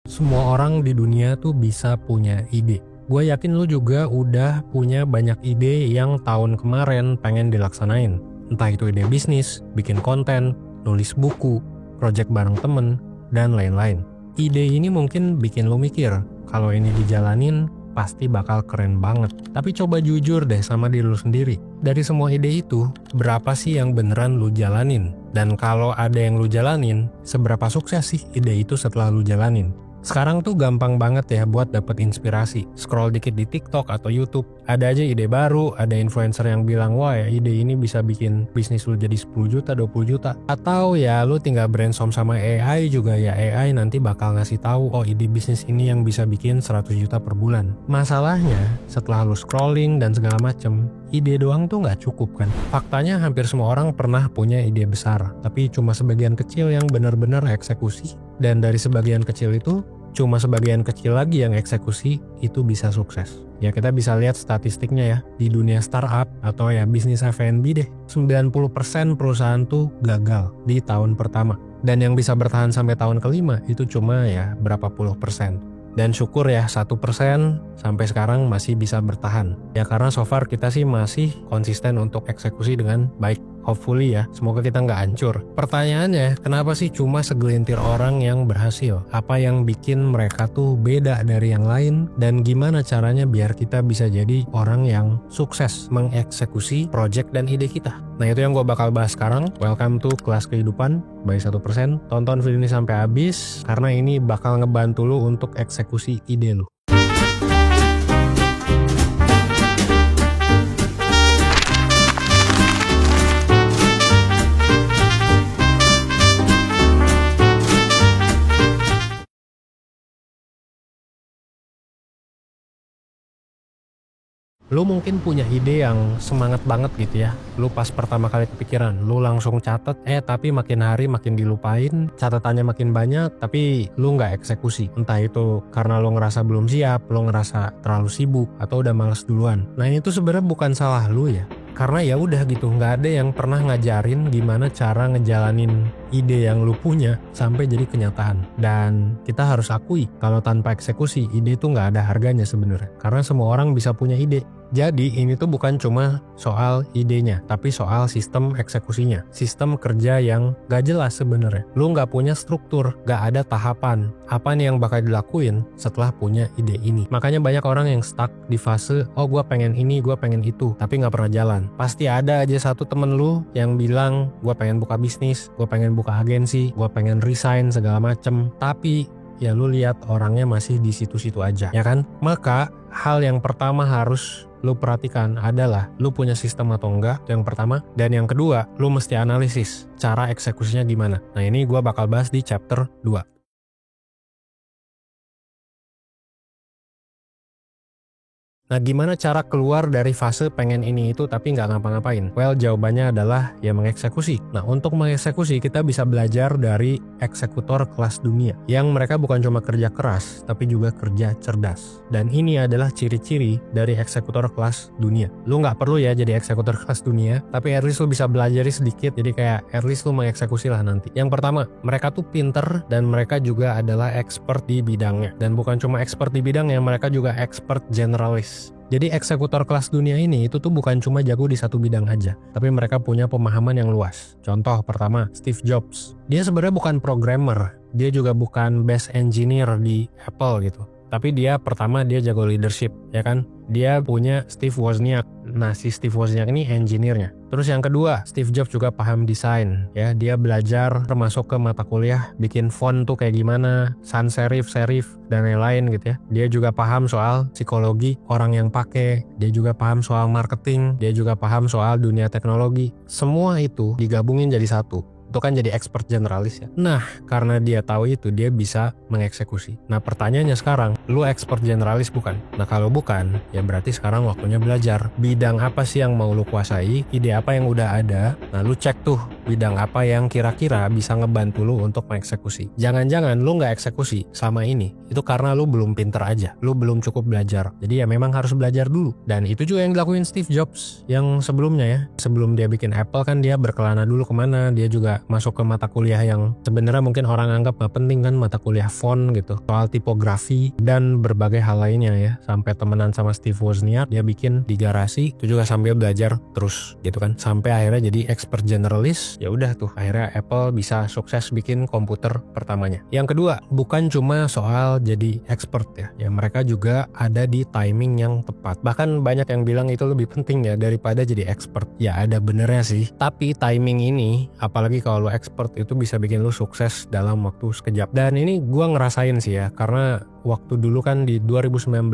Semua orang di dunia tuh bisa punya ide. Gue yakin lu juga udah punya banyak ide yang tahun kemarin pengen dilaksanain. Entah itu ide bisnis, bikin konten, nulis buku, project bareng temen, dan lain-lain. Ide ini mungkin bikin lu mikir, kalau ini dijalanin pasti bakal keren banget. Tapi coba jujur deh sama diri lu sendiri. Dari semua ide itu, berapa sih yang beneran lu jalanin? Dan kalau ada yang lu jalanin, seberapa sukses sih ide itu setelah lu jalanin? Sekarang tuh gampang banget ya buat dapet inspirasi. Scroll dikit di TikTok atau YouTube, ada aja ide baru, ada influencer yang bilang, wah ya ide ini bisa bikin bisnis lu jadi 10 juta, 20 juta. Atau ya lu tinggal brainstorm sama AI juga, ya AI nanti bakal ngasih tahu, oh ide bisnis ini yang bisa bikin 100 juta per bulan. Masalahnya, setelah lu scrolling dan segala macem, ide doang tuh nggak cukup kan. Faktanya hampir semua orang pernah punya ide besar, tapi cuma sebagian kecil yang benar-benar eksekusi. Dan dari sebagian kecil itu, cuma sebagian kecil lagi yang eksekusi itu bisa sukses. Ya kita bisa lihat statistiknya ya, di dunia startup atau ya bisnis F&B deh, 90% perusahaan tuh gagal di tahun pertama. Dan yang bisa bertahan sampai tahun kelima itu cuma ya berapa puluh persen. Dan syukur ya 1% sampai sekarang masih bisa bertahan. Ya karena so far kita sih masih konsisten untuk eksekusi dengan baik. Hopefully ya, semoga kita nggak hancur. Pertanyaannya, kenapa sih cuma segelintir orang yang berhasil? Apa yang bikin mereka tuh beda dari yang lain? Dan gimana caranya biar kita bisa jadi orang yang sukses mengeksekusi project dan ide kita? Nah itu yang gue bakal bahas sekarang. Welcome to Kelas Kehidupan by 1%. Tonton video ini sampai habis, karena ini bakal ngebantu lu untuk eksekusi ide lu. Lu mungkin punya ide yang semangat banget gitu ya. Lu pas pertama kali kepikiran, lu langsung catet, tapi makin hari makin dilupain, catatannya makin banyak, tapi lu nggak eksekusi. Entah itu karena lu ngerasa belum siap, lu ngerasa terlalu sibuk, atau udah males duluan. Nah itu sebenarnya bukan salah lu ya. Karena ya udah gitu, nggak ada yang pernah ngajarin gimana cara ngejalanin ide yang lu punya sampai jadi kenyataan. Dan kita harus akui kalau tanpa eksekusi, ide itu nggak ada harganya sebenarnya. Karena semua orang bisa punya ide. Jadi ini tuh bukan cuma soal idenya, tapi soal sistem eksekusinya. Sistem kerja yang gak jelas sebenarnya. Lu gak punya struktur, gak ada tahapan. Apa nih yang bakal dilakuin setelah punya ide ini. Makanya banyak orang yang stuck di fase, oh gue pengen ini, gue pengen itu, tapi gak pernah jalan. Pasti ada aja satu temen lu yang bilang, gue pengen buka bisnis, gue pengen buka agensi, gue pengen resign segala macem. Tapi ya lu lihat orangnya masih di situ-situ aja, ya kan? Maka hal yang pertama harus lu perhatikan adalah lu punya sistem atau enggak, itu yang pertama. Dan yang kedua, lu mesti analisis cara eksekusinya gimana. Nah ini gue bakal bahas di chapter 2. Nah gimana cara keluar dari fase pengen ini itu tapi nggak ngapa-ngapain? Well jawabannya adalah ya mengeksekusi. Nah untuk mengeksekusi kita bisa belajar dari eksekutor kelas dunia. Yang mereka bukan cuma kerja keras tapi juga kerja cerdas. Dan ini adalah ciri-ciri dari eksekutor kelas dunia. Lu nggak perlu ya jadi eksekutor kelas dunia, tapi at least lu bisa belajar sedikit. Jadi kayak at least lu mengeksekusi lah nanti. Yang pertama, mereka tuh pinter dan mereka juga adalah expert di bidangnya. Dan bukan cuma expert di bidangnya, mereka juga expert generalis. Jadi eksekutor kelas dunia ini itu tuh bukan cuma jago di satu bidang aja, tapi mereka punya pemahaman yang luas. Contoh pertama, Steve Jobs. Dia sebenarnya bukan programmer, dia juga bukan best engineer di Apple gitu. Tapi dia pertama dia jago leadership, ya kan? Dia punya Steve Wozniak. Nah, si Steve Wozniak ini engineer-nya. Terus yang kedua, Steve Jobs juga paham desain, ya. Dia belajar termasuk ke mata kuliah bikin font tuh kayak gimana, sans serif, dan lain-lain gitu ya. Dia juga paham soal psikologi orang yang pakai, dia juga paham soal marketing, dia juga paham soal dunia teknologi. Semua itu digabungin jadi satu. Itu kan jadi expert generalis ya. Nah, karena dia tahu itu, dia bisa mengeksekusi. Nah, pertanyaannya sekarang, lu expert generalis bukan? Nah, kalau bukan, ya berarti sekarang waktunya belajar. Bidang apa sih yang mau lu kuasai? Ide apa yang udah ada? Nah, lu cek tuh, bidang apa yang kira-kira bisa ngebantu lu untuk mengeksekusi. Jangan-jangan lu nggak eksekusi sama ini, itu karena lu belum pinter aja. Lu belum cukup belajar. Jadi ya memang harus belajar dulu. Dan itu juga yang dilakuin Steve Jobs yang sebelumnya ya. Sebelum dia bikin Apple kan dia berkelana dulu kemana, dia juga bisa masuk ke mata kuliah yang sebenarnya mungkin orang anggap gak penting kan, mata kuliah font gitu, soal tipografi dan berbagai hal lainnya ya. Sampai temenan sama Steve Wozniak, dia bikin di garasi itu juga sambil belajar terus gitu kan, sampai akhirnya jadi expert generalist. Ya udah tuh akhirnya Apple bisa sukses bikin komputer pertamanya. Yang kedua, bukan cuma soal jadi expert ya mereka juga ada di timing yang tepat. Bahkan banyak yang bilang itu lebih penting ya daripada jadi expert. Ya ada benernya sih, tapi timing ini apalagi kalau lo expert itu bisa bikin lo sukses dalam waktu sekejap. Dan ini gua ngerasain sih ya, karena waktu dulu kan di 2019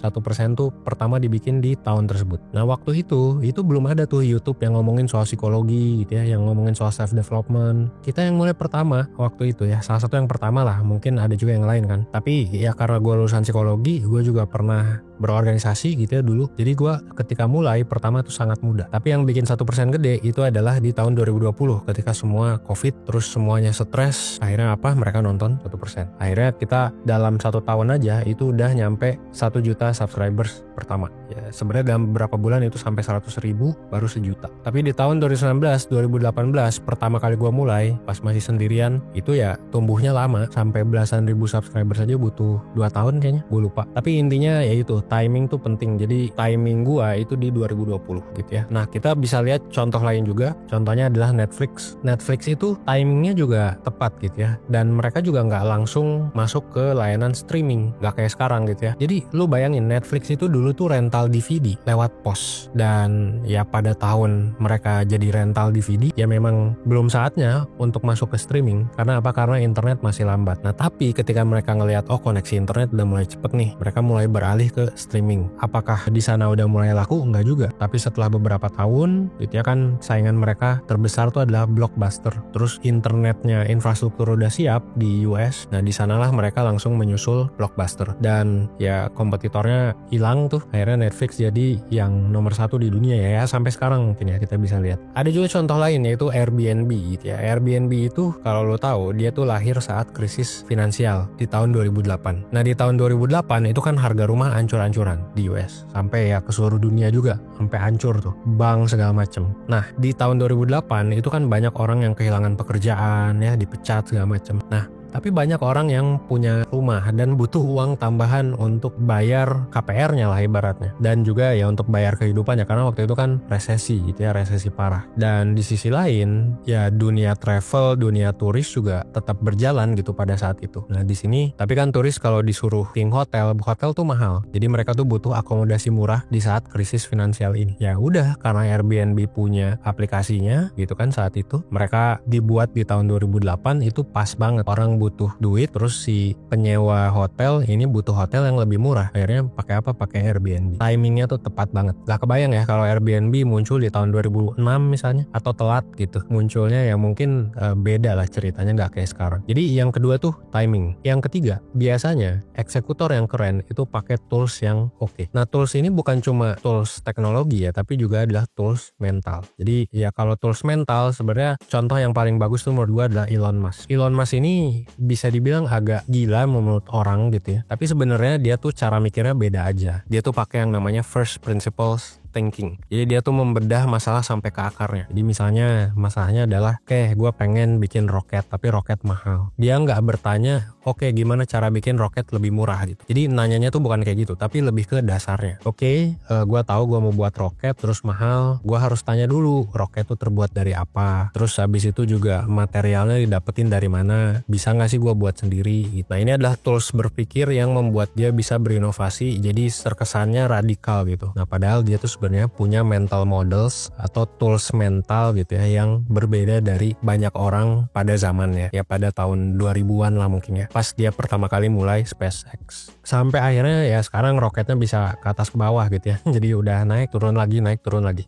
1% tuh pertama dibikin di tahun tersebut. Nah waktu itu belum ada tuh YouTube yang ngomongin soal psikologi gitu ya, yang ngomongin soal self development. Kita yang mulai pertama waktu itu ya, salah satu yang pertama lah, mungkin ada juga yang lain kan. Tapi ya karena gue lulusan psikologi, gue juga pernah berorganisasi gitu ya dulu. Jadi gue ketika mulai pertama tuh sangat muda. Tapi yang bikin 1% gede itu adalah di tahun 2020 ketika semua COVID, terus semuanya stres. Akhirnya apa? Mereka nonton 1%. Akhirnya kita dalam 1 tahun aja itu udah nyampe 1 juta subscribers pertama. Ya sebenarnya dalam beberapa bulan itu sampai 100.000 baru 1 juta. Tapi di tahun 2019, 2018 pertama kali gue mulai pas masih sendirian, itu ya tumbuhnya lama sampai belasan ribu subscribers aja butuh 2 tahun kayaknya, gue lupa. Tapi intinya ya itu, timing tuh penting. Jadi timing gue itu di 2020 gitu ya. Nah kita bisa lihat contoh lain juga. Contohnya adalah Netflix. Netflix itu timingnya juga tepat gitu ya. Dan mereka juga nggak langsung masuk ke layanan streaming, nggak kayak sekarang gitu ya. Jadi lu bayangin Netflix itu dulu tuh rental DVD lewat pos. Dan ya pada tahun mereka jadi rental DVD, ya memang belum saatnya untuk masuk ke streaming. Karena apa? Karena internet masih lambat. Nah tapi ketika mereka ngelihat koneksi internet udah mulai cepet nih, mereka mulai beralih ke streaming. Apakah di sana udah mulai laku? Enggak juga. Tapi setelah beberapa tahun gitu ya kan, saingan mereka terbesar tuh adalah Blockbuster. Terus internetnya, infrastruktur udah siap di US. Nah di sanalah mereka langsung menyusul Blockbuster. Dan ya kompetitornya hilang tuh. Akhirnya Netflix jadi yang nomor 1 di dunia ya sampai sekarang mungkin ya kita bisa lihat. Ada juga contoh lain yaitu Airbnb gitu ya. Airbnb itu kalau lo tahu dia tuh lahir saat krisis finansial di tahun 2008. Nah di tahun 2008 itu kan harga rumah ancur-ancuran di US. Sampai ya ke seluruh dunia juga. Sampai hancur tuh. Bank segala macem. Nah di tahun 2008 itu kan banyak orang yang kehilangan pekerjaan ya, dipecat segala macem. Nah tapi banyak orang yang punya rumah dan butuh uang tambahan untuk bayar KPR-nya lah ibaratnya. Dan juga ya untuk bayar kehidupannya karena waktu itu kan resesi gitu ya, resesi parah. Dan di sisi lain ya dunia travel, dunia turis juga tetap berjalan gitu pada saat itu. Nah di sini tapi kan turis kalau disuruh booking hotel tuh mahal. Jadi mereka tuh butuh akomodasi murah di saat krisis finansial ini. Ya udah karena Airbnb punya aplikasinya gitu kan saat itu. Mereka dibuat di tahun 2008 itu pas banget. Orang butuh duit, terus si penyewa hotel ini butuh hotel yang lebih murah. Akhirnya pakai apa? Pakai Airbnb. Timingnya tuh tepat banget. Gak kebayang ya kalau Airbnb muncul di tahun 2006 misalnya, atau telat gitu. Munculnya ya mungkin beda lah ceritanya, gak kayak sekarang. Jadi yang kedua tuh timing. Yang ketiga, biasanya eksekutor yang keren itu pakai tools yang oke. Nah tools ini bukan cuma tools teknologi ya, tapi juga adalah tools mental. Jadi ya kalau tools mental sebenarnya contoh yang paling bagus tuh menurut gue adalah Elon Musk. Elon Musk ini bisa dibilang agak gila menurut orang gitu ya. Tapi sebenarnya dia tuh cara mikirnya beda aja. Dia tuh pakai yang namanya first principles thinking. Jadi dia tuh membedah masalah sampai ke akarnya. Jadi misalnya masalahnya adalah, oke, gue pengen bikin roket tapi roket mahal. Dia nggak bertanya, oke, gimana cara bikin roket lebih murah gitu. Jadi nanyanya tuh bukan kayak gitu, tapi lebih ke dasarnya. Oke, gue tahu gue mau buat roket terus mahal. Gue harus tanya dulu roket tuh terbuat dari apa. Terus habis itu juga materialnya didapetin dari mana. Bisa nggak sih gue buat sendiri gitu. Nah ini adalah tools berpikir yang membuat dia bisa berinovasi. Jadi terkesannya radikal gitu. Nah padahal dia tuh sebenarnya punya mental models atau tools mental gitu ya yang berbeda dari banyak orang pada zamannya. Ya pada tahun 2000-an lah mungkin ya. Pas dia pertama kali mulai SpaceX. Sampai akhirnya ya sekarang roketnya bisa ke atas ke bawah gitu ya. Jadi udah naik turun lagi.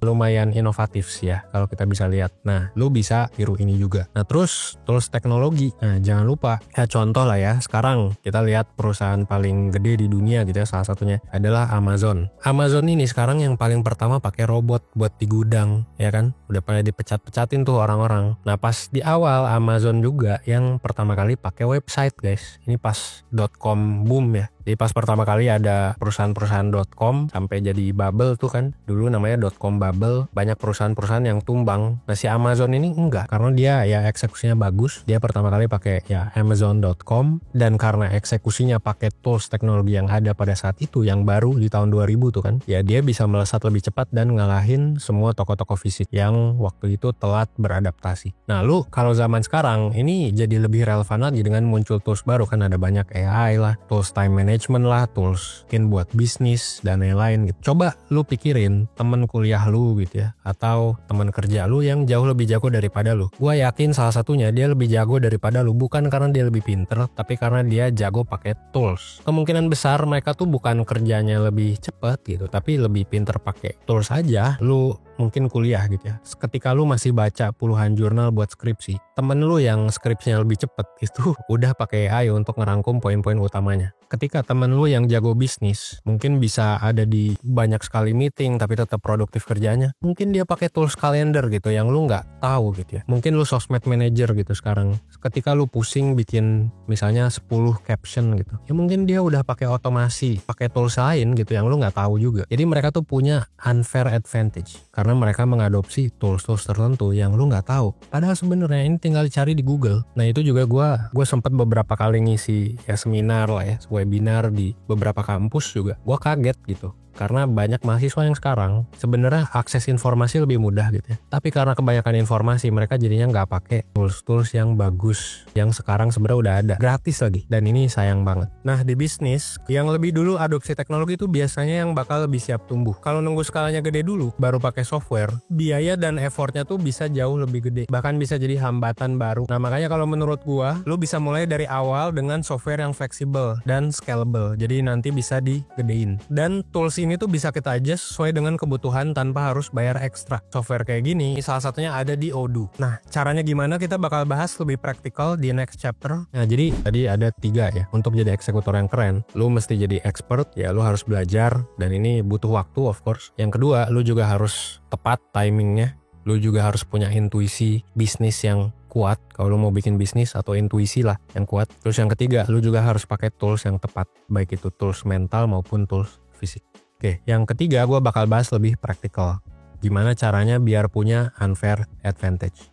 Lumayan inovatif sih ya kalau kita bisa lihat. Nah lu bisa tiru ini juga. Nah terus tools teknologi. Nah jangan lupa ya contoh lah ya. Sekarang kita lihat perusahaan paling gede di dunia gitu ya, salah satunya adalah Amazon. Amazon ini sekarang yang paling pertama pakai robot buat di gudang ya kan. Udah pada dipecat-pecatin tuh orang-orang. Nah pas di awal Amazon juga yang pertama kali pakai website guys. Ini pas .com boom ya. Jadi pas pertama kali ada perusahaan-perusahaan .com sampai jadi bubble tuh kan, dulu namanya .com bubble, banyak perusahaan-perusahaan yang tumbang. Nah si Amazon ini enggak, karena dia ya eksekusinya bagus. Dia pertama kali pakai ya Amazon.com, dan karena eksekusinya pakai tools teknologi yang ada pada saat itu yang baru di tahun 2000 tuh kan, ya dia bisa melesat lebih cepat dan ngalahin semua toko-toko fisik yang waktu itu telat beradaptasi. Nah lu kalau zaman sekarang ini jadi lebih relevan lagi dengan muncul tools baru kan, ada banyak AI lah, tools time management lah, tools mungkin buat bisnis dan lain-lain gitu. Coba lu pikirin temen kuliah lu gitu ya, atau temen kerja lu yang jauh lebih jago daripada lu. Gua yakin salah satunya dia lebih jago daripada lu bukan karena dia lebih pinter, tapi karena dia jago pakai tools. Kemungkinan besar mereka tuh bukan kerjanya lebih cepet gitu, tapi lebih pinter pakai tools aja. Lu mungkin kuliah gitu ya, ketika lu masih baca puluhan jurnal buat skripsi, temen lu yang skripsinya lebih cepet itu udah pakai AI untuk ngerangkum poin-poin utamanya. Ketika temen lu yang jago bisnis mungkin bisa ada di banyak sekali meeting tapi tetap produktif kerjanya, mungkin dia pakai tools kalender gitu yang lu nggak tahu gitu ya. Mungkin lu sosmed manager gitu sekarang, ketika lu pusing bikin misalnya 10 caption gitu, ya mungkin dia udah pakai otomasi, pakai tools lain gitu yang lu nggak tahu juga. Jadi mereka tuh punya unfair advantage karena mereka mengadopsi tools-tools tertentu yang lu nggak tahu. Padahal sebenarnya ini tinggal cari di Google. Nah itu juga gue sempat beberapa kali ngisi ya seminar lah ya, webinar di beberapa kampus juga. Gue kaget gitu. Karena banyak mahasiswa yang sekarang sebenarnya akses informasi lebih mudah gitu ya. Tapi karena kebanyakan informasi mereka jadinya nggak pakai tools-tools yang bagus yang sekarang sebenarnya udah ada gratis lagi, dan ini sayang banget. Nah di bisnis yang lebih dulu adopsi teknologi itu biasanya yang bakal lebih siap tumbuh. Kalau nunggu skalanya gede dulu baru pakai software, biaya dan effortnya tuh bisa jauh lebih gede, bahkan bisa jadi hambatan baru. Nah makanya kalau menurut gua lu bisa mulai dari awal dengan software yang fleksibel dan scalable, jadi nanti bisa digedein. Dan tools ini tuh bisa kita adjust sesuai dengan kebutuhan tanpa harus bayar ekstra. Software kayak gini salah satunya ada di Odoo. Nah caranya gimana kita bakal bahas lebih praktikal di next chapter. Nah jadi tadi ada 3 ya. Untuk jadi eksekutor yang keren lu mesti jadi expert ya, lu harus belajar dan ini butuh waktu of course. Yang kedua lu juga harus tepat timingnya, lu juga harus punya intuisi bisnis yang kuat kalau lu mau bikin bisnis, atau intuisi lah yang kuat. Terus yang ketiga lu juga harus pakai tools yang tepat, baik itu tools mental maupun tools fisik. Oke, yang ketiga gue bakal bahas lebih praktikal. Gimana caranya biar punya unfair advantage.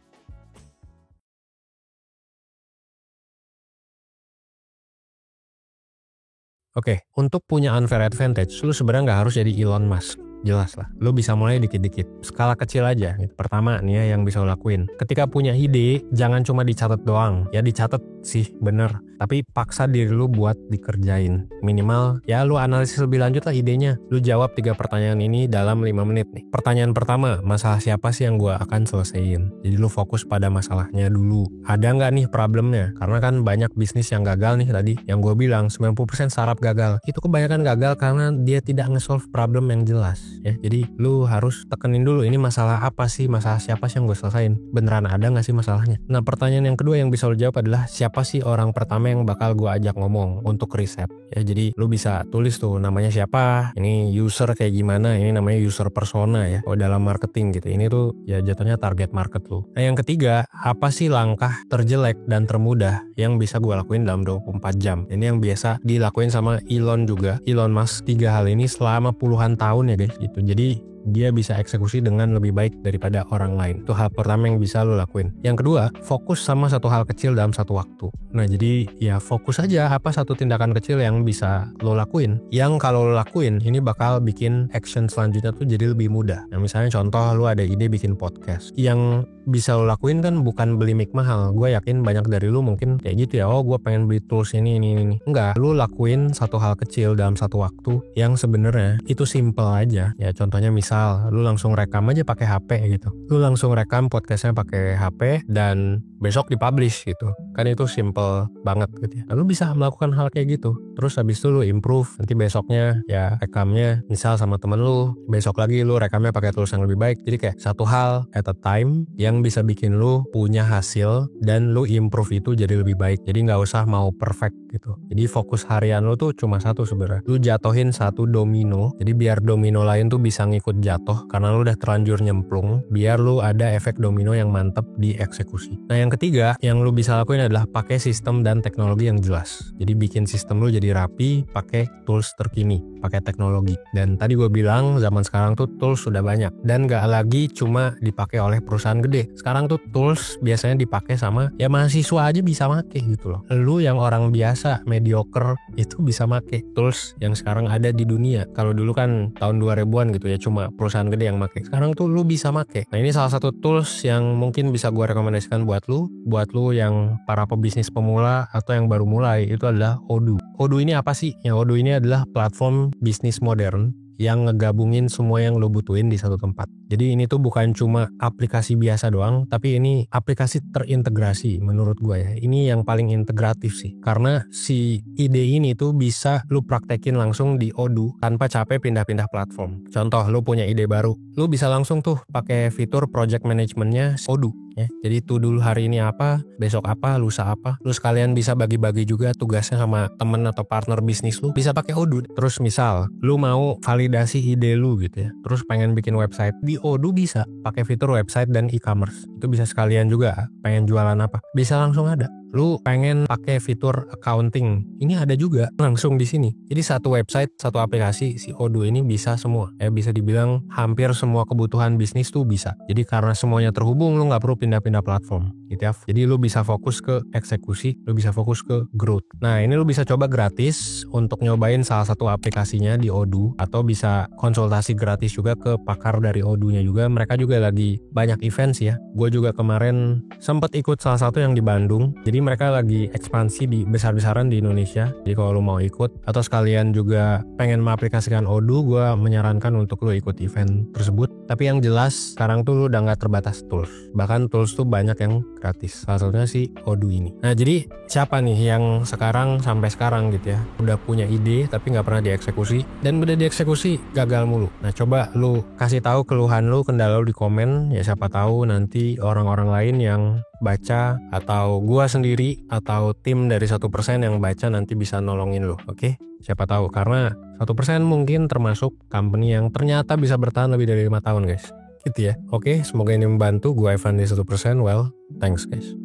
Oke, untuk punya unfair advantage, lu sebenarnya nggak harus jadi Elon Musk. Jelas lah, lu bisa mulai dikit-dikit, skala kecil aja. Pertama nih ya yang bisa lu lakuin, ketika punya ide jangan cuma dicatat doang. Ya dicatat sih bener, tapi paksa diri lu buat dikerjain. Minimal ya lu analisis lebih lanjut lah idenya. Lu jawab 3 pertanyaan ini dalam 5 menit nih. Pertanyaan pertama, masalah siapa sih yang gua akan selesaiin? Jadi lu fokus pada masalahnya dulu. Ada nggak nih problemnya? Karena kan banyak bisnis yang gagal nih tadi, yang gue bilang 90% startup gagal. Itu kebanyakan gagal karena dia tidak nge-solve problem yang jelas. Ya, jadi lu harus tekenin dulu ini masalah apa sih, masalah siapa sih yang gue selesain, beneran ada nggak sih masalahnya. Nah pertanyaan yang kedua yang bisa lu jawab adalah siapa sih orang pertama yang bakal gue ajak ngomong untuk riset ya. Jadi lu bisa tulis tuh namanya siapa, ini user kayak gimana, ini namanya user persona ya. Oh dalam marketing gitu, ini tuh ya jatuhnya target market lu. Nah yang ketiga, apa sih langkah terjelek dan termudah yang bisa gue lakuin dalam 24 jam. Ini yang biasa dilakuin sama Elon juga, Elon Musk. 3 hal ini selama puluhan tahun ya guys gitu. Jadi dia bisa eksekusi dengan lebih baik daripada orang lain. Itu hal pertama yang bisa lo lakuin. Yang kedua, fokus sama satu hal kecil dalam satu waktu. Nah jadi ya fokus aja apa satu tindakan kecil yang bisa lo lakuin, yang kalau lo lakuin ini bakal bikin action selanjutnya tuh jadi lebih mudah. Nah misalnya contoh lo ada ide bikin podcast, yang bisa lo lakuin kan bukan beli mic mahal. Gue yakin banyak dari lo mungkin kayak gitu ya, oh gue pengen beli tools ini. Enggak, lo lakuin satu hal kecil dalam satu waktu yang sebenarnya itu simple aja. Ya contohnya misal lu langsung rekam aja pakai HP gitu. Lu langsung rekam podcastnya pakai HP dan besok dipublish gitu. Kan itu simple banget gitu ya. Lalu bisa melakukan hal kayak gitu. Terus habis itu lu improve. Nanti besoknya ya rekamnya misal sama temen lu. Besok lagi lu rekamnya pakai tools yang lebih baik. Jadi kayak satu hal at a time yang bisa bikin lu punya hasil dan lu improve itu jadi lebih baik. Jadi nggak usah mau perfect gitu. Jadi fokus harian lu tuh cuma satu sebenarnya. Lu jatohin satu domino. Jadi biar domino lain tuh bisa ngikut jatuh karena lu udah terlanjur nyemplung. Biar lu ada efek domino yang mantep di eksekusi. Nah yang ketiga yang lu bisa lakuin adalah pakai sistem dan teknologi yang jelas. Jadi bikin sistem lu jadi lebih rapi pakai tools terkini, pakai teknologi. Dan tadi gue bilang zaman sekarang tuh tools sudah banyak dan gak lagi cuma dipakai oleh perusahaan gede. Sekarang tuh tools biasanya dipakai sama ya mahasiswa aja bisa make gitu loh. Lu yang orang biasa, mediocre itu bisa make tools yang sekarang ada di dunia. Kalau dulu kan tahun 2000-an gitu ya cuma perusahaan gede yang make. Sekarang tuh lu bisa make. Nah ini salah satu tools yang mungkin bisa gue rekomendasikan buat lu yang para pebisnis pemula atau yang baru mulai, itu adalah Odoo. Odoo ini apa sih? Ya Odoo ini adalah platform bisnis modern yang ngegabungin semua yang lo butuhin di satu tempat. Jadi ini tuh bukan cuma aplikasi biasa doang, tapi ini aplikasi terintegrasi menurut gue ya. Ini yang paling integratif sih. Karena si ide ini tuh bisa lo praktekin langsung di Odoo tanpa capek pindah-pindah platform. Contoh, lo punya ide baru, lo bisa langsung tuh pakai fitur project manajemennya Odoo. Ya, jadi tuh dulu hari ini apa, besok apa, lusa apa. Lu sekalian bisa bagi-bagi juga tugasnya sama temen atau partner bisnis lu. Bisa pakai Odoo. Terus misal, lu mau validasi ide lu gitu ya. Terus pengen bikin website. Di Odoo bisa pakai fitur website dan e-commerce. Itu bisa sekalian juga. Pengen jualan apa, bisa langsung ada. Lu pengen pakai fitur accounting, ini ada juga langsung di sini. Jadi satu website, satu aplikasi, si Odoo ini bisa semua. Ya bisa dibilang hampir semua kebutuhan bisnis tuh bisa. Jadi karena semuanya terhubung, lu nggak perlu pindah-pindah platform gitu ya. Jadi lu bisa fokus ke eksekusi, lu bisa fokus ke growth. Nah ini lu bisa coba gratis untuk nyobain salah satu aplikasinya di Odoo, atau bisa konsultasi gratis juga ke pakar dari Odoo-nya juga. Mereka juga lagi banyak events ya. Gue juga kemarin sempet ikut salah satu yang di Bandung. Jadi mereka lagi ekspansi di besar-besaran di Indonesia. Jadi kalau lu mau ikut atau sekalian juga pengen mengaplikasikan Odoo, gue menyarankan untuk lu ikut event tersebut. Tapi yang jelas sekarang tuh lu udah nggak terbatas tools. Bahkan tools tuh banyak yang gratis. Salah satunya si Odoo ini. Nah jadi siapa nih yang sekarang sampai sekarang gitu ya udah punya ide tapi nggak pernah dieksekusi, dan udah dieksekusi gagal mulu. Nah coba lu kasih tahu keluhan lu, kendala lu di komen ya. Siapa tahu nanti orang-orang lain yang baca atau gua sendiri atau tim dari 1% yang baca nanti bisa nolongin lo, oke? Siapa tahu, karena 1% mungkin termasuk company yang ternyata bisa bertahan lebih dari 5 tahun guys, gitu ya. Oke, semoga ini membantu. Gua Evan di 1%. Well, thanks guys.